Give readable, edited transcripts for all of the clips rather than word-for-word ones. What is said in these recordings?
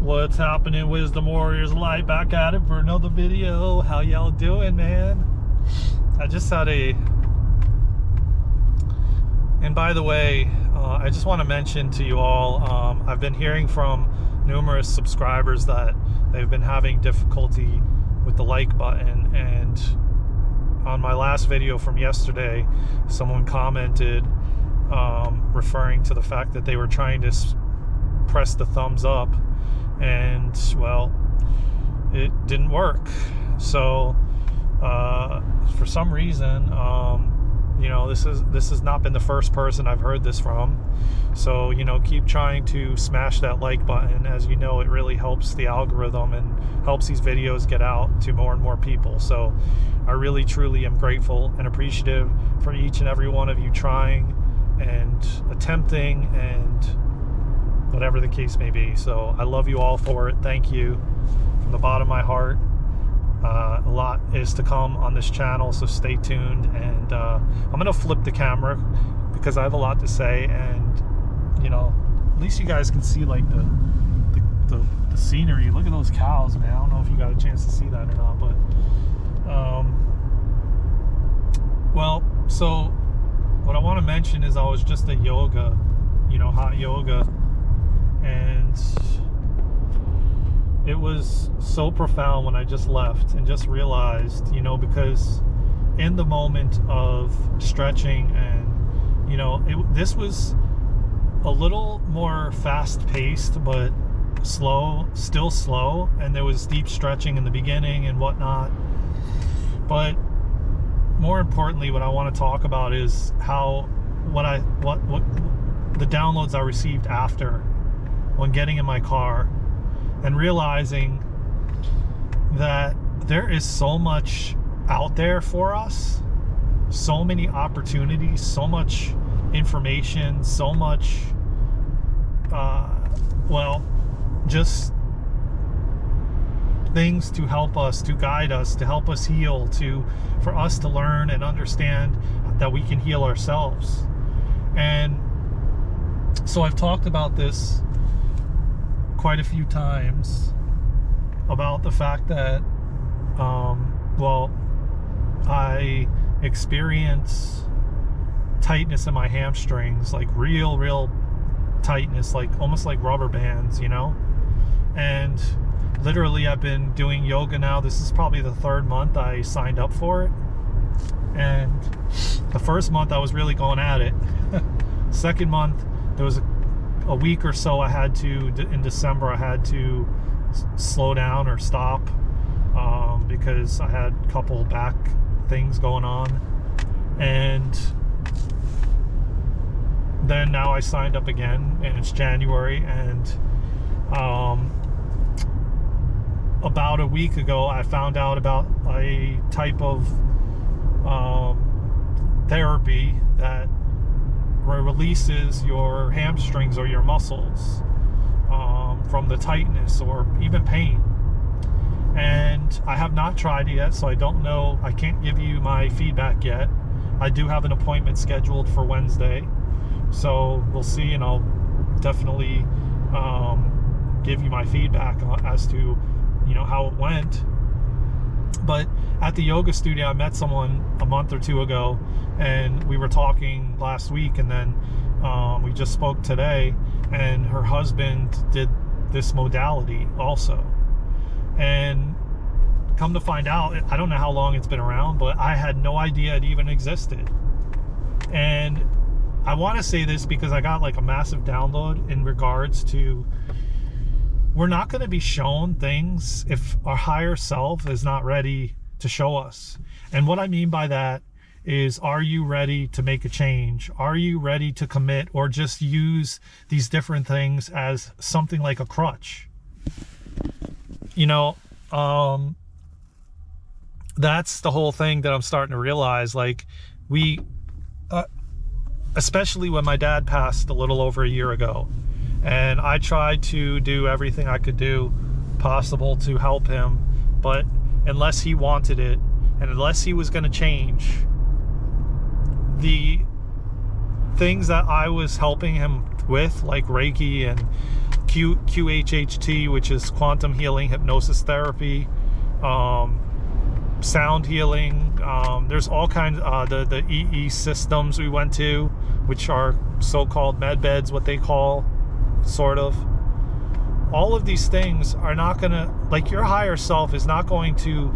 What's happening, Wisdom Warriors? Light back at it for another video. How y'all doing, man? I just had and by the way, I just want to mention to you all, I've been hearing from numerous subscribers that they've been having difficulty with the like button, and on my last video from yesterday, someone commented referring to the fact that they were trying to press the thumbs up, and well, it didn't work. So for some reason, you know, this has not been the first person I've heard this from. So, you know, keep trying to smash that like button. As you know, it really helps the algorithm and helps these videos get out to more and more people. So I really truly am grateful and appreciative for each and every one of you trying and attempting and whatever the case may be. So I love you all for it. Thank you from the bottom of my heart. A lot is to come on this channel, so stay tuned. And I'm gonna flip the camera because I have a lot to say, and you know, at least you guys can see like the scenery. Look at those cows, man. I don't know if you got a chance to see that or not, but well, so what I want to mention is I was just at yoga, you know, hot yoga, and it was so profound when I just left and just realized, you know, because in the moment of stretching, and you know, this was a little more fast-paced but still slow, and there was deep stretching in the beginning and whatnot. But more importantly, what I want to talk about is how what the downloads I received after, when getting in my car and realizing that there is so much out there for us, so many opportunities, so much information, so much well, just things to help us, to guide us, to help us heal, for us to learn and understand that we can heal ourselves. And so I've talked about this quite a few times, about the fact that well, I experience tightness in my hamstrings, like real tightness, like almost like rubber bands, you know. And literally I've been doing yoga now. This is probably the third month I signed up for it, and the first month I was really going at it. Second month, there was a week or so I had to, in December, I had to slow down or stop because I had a couple back things going on. And then now I signed up again, and it's January, and about a week ago I found out about a type of therapy that releases your hamstrings or your muscles from the tightness or even pain. And I have not tried it yet, so I don't know. I can't give you my feedback yet. I do have an appointment scheduled for Wednesday, so we'll see, and I'll definitely give you my feedback as to, you know, how it went. But at the yoga studio, I met someone a month or two ago, and we were talking last week, and then we just spoke today, and her husband did this modality also. And come to find out, I don't know how long it's been around, but I had no idea it even existed. And I want to say this because I got like a massive download in regards to, we're not going to be shown things if our higher self is not ready to show us. And what I mean by that is, are you ready to make a change? Are you ready to commit, or just use these different things as something like a crutch? You know, that's the whole thing that I'm starting to realize. Like, especially when my dad passed a little over a year ago, and I tried to do everything I could do possible to help him, but unless he wanted it, and unless he was going to change, the things that I was helping him with, like Reiki and QHHT, which is quantum healing hypnosis therapy, sound healing. There's all kinds. The EE systems we went to, which are so-called med beds, what they call, sort of. All of these things are not gonna, like, your higher self is not going to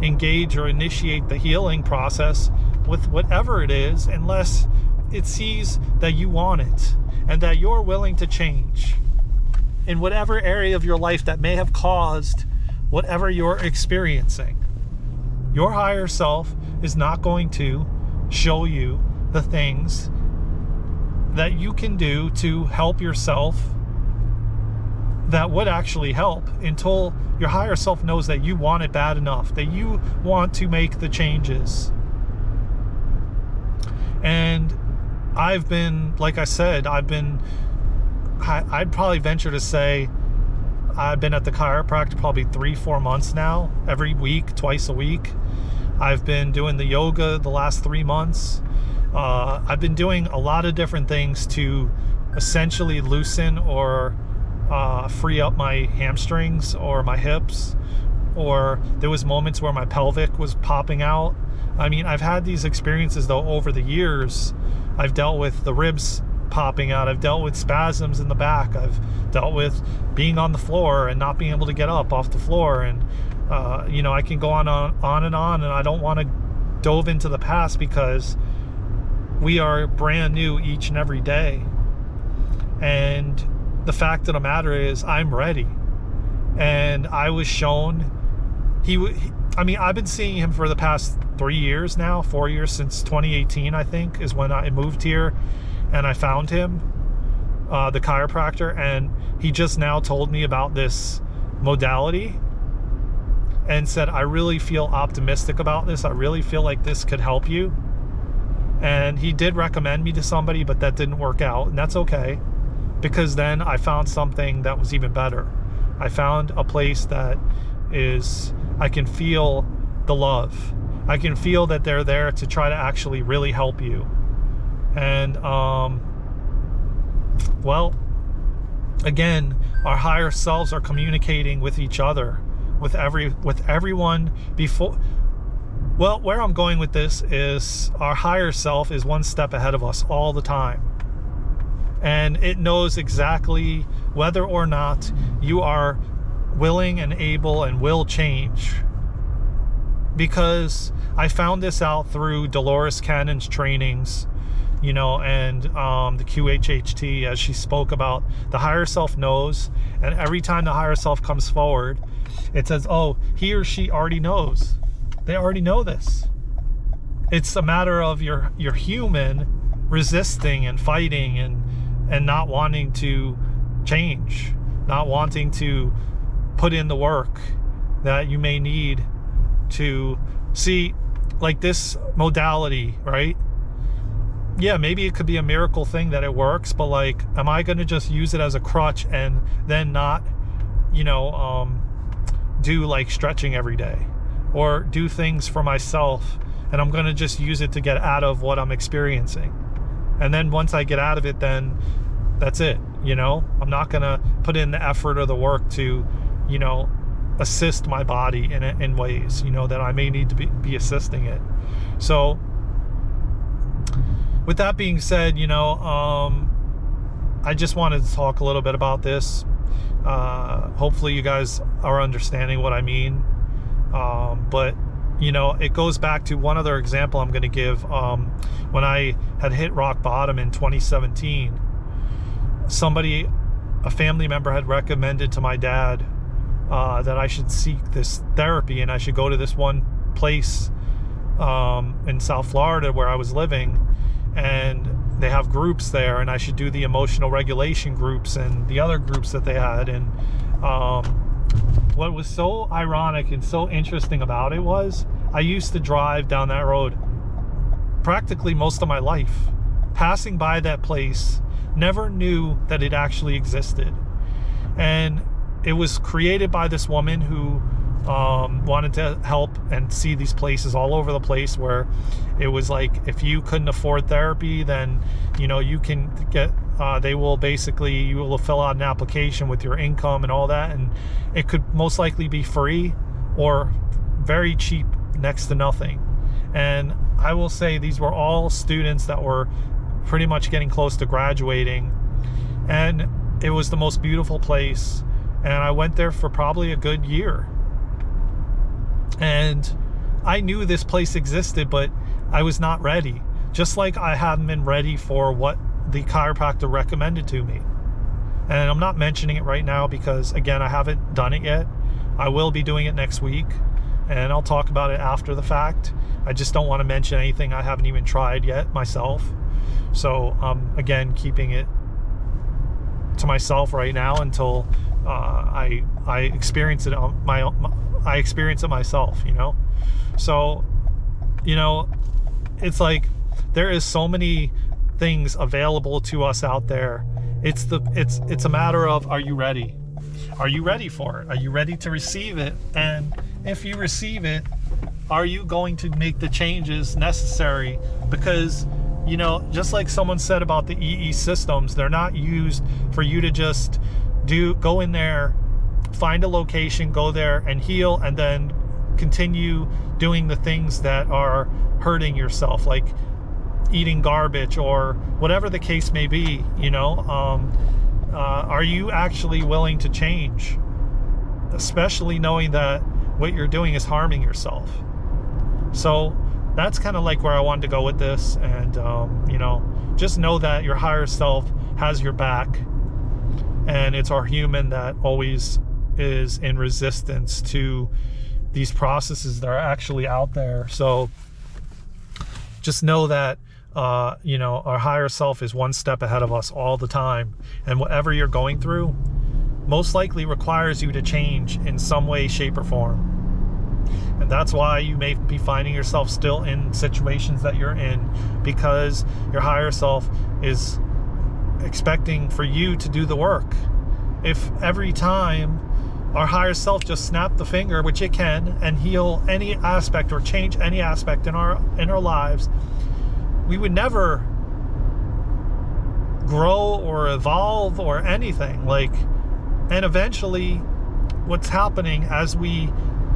engage or initiate the healing process with whatever it is unless it sees that you want it and that you're willing to change in whatever area of your life that may have caused whatever you're experiencing. Your higher self is not going to show you the things that you can do to help yourself that would actually help until your higher self knows that you want it bad enough, that you want to make the changes. And I've been, like I said, I'd probably venture to say I've been at the chiropractor probably 3-4 months now, every week, twice a week. I've been doing the yoga the last 3 months. I've been doing a lot of different things to essentially loosen or free up my hamstrings or my hips, or there was moments where my pelvic was popping out. I mean, I've had these experiences though over the years. I've dealt with the ribs popping out. I've dealt with spasms in the back. I've dealt with being on the floor and not being able to get up off the floor. And you know, I can go on and on, and I don't want to dove into the past because we are brand new each and every day. And the fact of the matter is, I'm ready. And I was shown, I mean, I've been seeing him for the past 3 years now, 4 years, since 2018, I think, is when I moved here and I found him, the chiropractor, and he just now told me about this modality and said, I really feel optimistic about this. I really feel like this could help you. And he did recommend me to somebody, but that didn't work out, and that's okay. Because then I found something that was even better. I found a place that is, I can feel the love. I can feel that they're there to try to actually really help you. And, well, again, our higher selves are communicating with each other, with everyone before. Well, where I'm going with this is our higher self is one step ahead of us all the time. And it knows exactly whether or not you are willing and able and will change. Because I found this out through Dolores Cannon's trainings, you know, and the QHHT, as she spoke about, the higher self knows. And every time the higher self comes forward, it says, oh, he or she already knows. They already know this. It's a matter of your human resisting and fighting and not wanting to change, not wanting to put in the work that you may need to see, like this modality, right? Yeah, maybe it could be a miracle thing that it works, but like, am I going to just use it as a crutch and then not, you know, do like stretching every day or do things for myself, and I'm going to just use it to get out of what I'm experiencing? And then once I get out of it, then that's it, you know? I'm not gonna put in the effort or the work to, you know, assist my body in ways, you know, that I may need to be assisting it. So with that being said, you know, I just wanted to talk a little bit about this. Hopefully you guys are understanding what I mean. But you know, it goes back to one other example I'm going to give. When I had hit rock bottom in 2017, a family member had recommended to my dad that I should seek this therapy, and I should go to this one place in South Florida where I was living, and they have groups there, and I should do the emotional regulation groups and the other groups that they had. And what was so ironic and so interesting about it was I used to drive down that road practically most of my life, passing by that place, never knew that it actually existed. And it was created by this woman who wanted to help and see these places all over the place, where it was like, if you couldn't afford therapy, then, you know, you can get they will basically, you will fill out an application with your income and all that, and it could most likely be free or very cheap, next to nothing. And I will say these were all students that were pretty much getting close to graduating, and it was the most beautiful place. And I went there for probably a good year, and I knew this place existed, but I was not ready. Just like I haven't been ready for what the chiropractor recommended to me. And I'm not mentioning it right now because, again, I haven't done it yet. I will be doing it next week, and I'll talk about it after the fact. I just don't want to mention anything I haven't even tried yet myself. So again, keeping it to myself right now until I experience it on I experience it myself, you know. So, you know, it's like there is so many things available to us out there. It's a matter of, are you ready? Are you ready for it? Are you ready to receive it? And if you receive it, are you going to make the changes necessary? Because, you know, just like someone said about the EE systems, they're not used for you to just go in there, find a location, go there and heal, and then continue doing the things that are hurting yourself, like eating garbage or whatever the case may be, you know. Are you actually willing to change, especially knowing that what you're doing is harming yourself? So that's kind of like where I wanted to go with this. And you know, just know that your higher self has your back, and it's our human that always is in resistance to these processes that are actually out there. So just know that you know, our higher self is one step ahead of us all the time, and whatever you're going through most likely requires you to change in some way, shape, or form. And that's why you may be finding yourself still in situations that you're in, because your higher self is expecting for you to do the work. If every time our higher self just snapped the finger, which it can, and heal any aspect or change any aspect in our lives, we would never grow or evolve or anything. Like, and eventually what's happening as we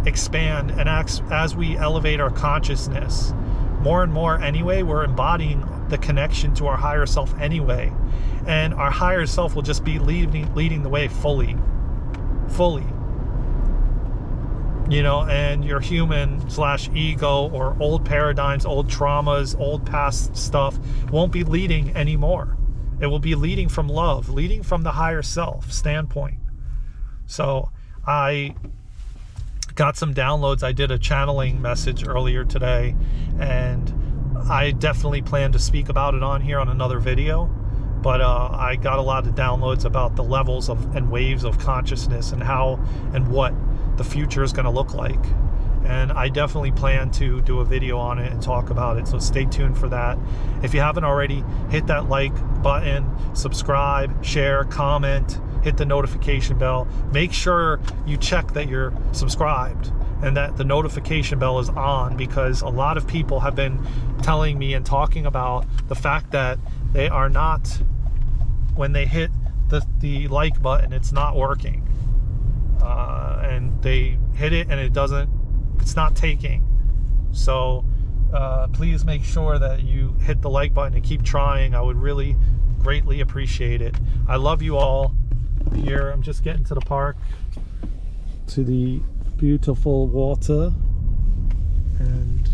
expand and as we elevate our consciousness more and more anyway, we're embodying the connection to our higher self anyway, and our higher self will just be leading the way fully, you know. And your human / ego or old paradigms, old traumas, old past stuff won't be leading anymore. It will be leading from love, leading from the higher self standpoint. So I got some downloads. I did a channeling message earlier today, and I definitely plan to speak about it on here on another video. But I got a lot of downloads about the levels of and waves of consciousness and how and what the future is going to look like. And I definitely plan to do a video on it and talk about it, so stay tuned for that. If you haven't already, hit that like button, subscribe, share, comment, hit the notification bell. Make sure you check that you're subscribed and that the notification bell is on, because a lot of people have been telling me and talking about the fact that they are not, when they hit the like button, it's not working. And they hit it and it's not taking. So please make sure that you hit the like button and keep trying. I would really greatly appreciate it. I love you all. Here I'm just getting to the park, to the beautiful water and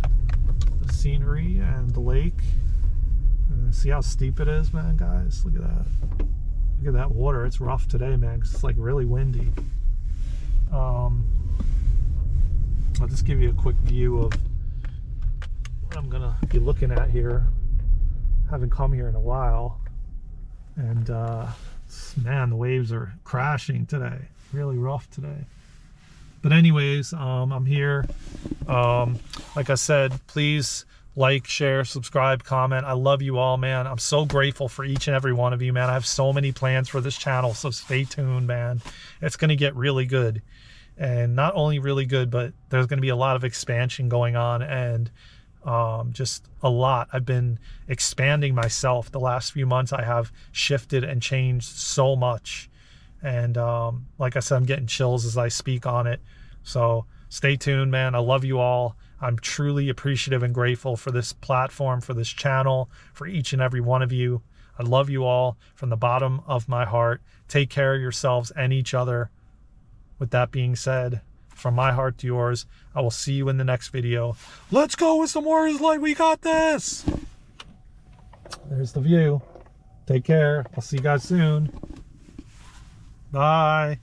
the scenery and the lake. And see how steep it is, man, guys. Look at that. Look at that water. It's rough today, man, 'cause it's like really windy. I'll just give you a quick view of what I'm gonna be looking at here. Haven't come here in a while, and man, the waves are crashing today. Really rough today. But anyways, I'm here. Like I said, please like, share, subscribe, comment. I love you all, man. I'm so grateful for each and every one of you, man. I have so many plans for this channel, so stay tuned, man. It's gonna get really good. And not only really good, but there's going to be a lot of expansion going on, and just a lot. I've been expanding myself the last few months. I have shifted and changed so much. And like I said, I'm getting chills as I speak on it. So stay tuned, man. I love you all. I'm truly appreciative and grateful for this platform, for this channel, for each and every one of you. I love you all from the bottom of my heart. Take care of yourselves and each other. With that being said, from my heart to yours, I will see you in the next video. Let's go with some Warriors Light. We got this. There's the view. Take care. I'll see you guys soon. Bye.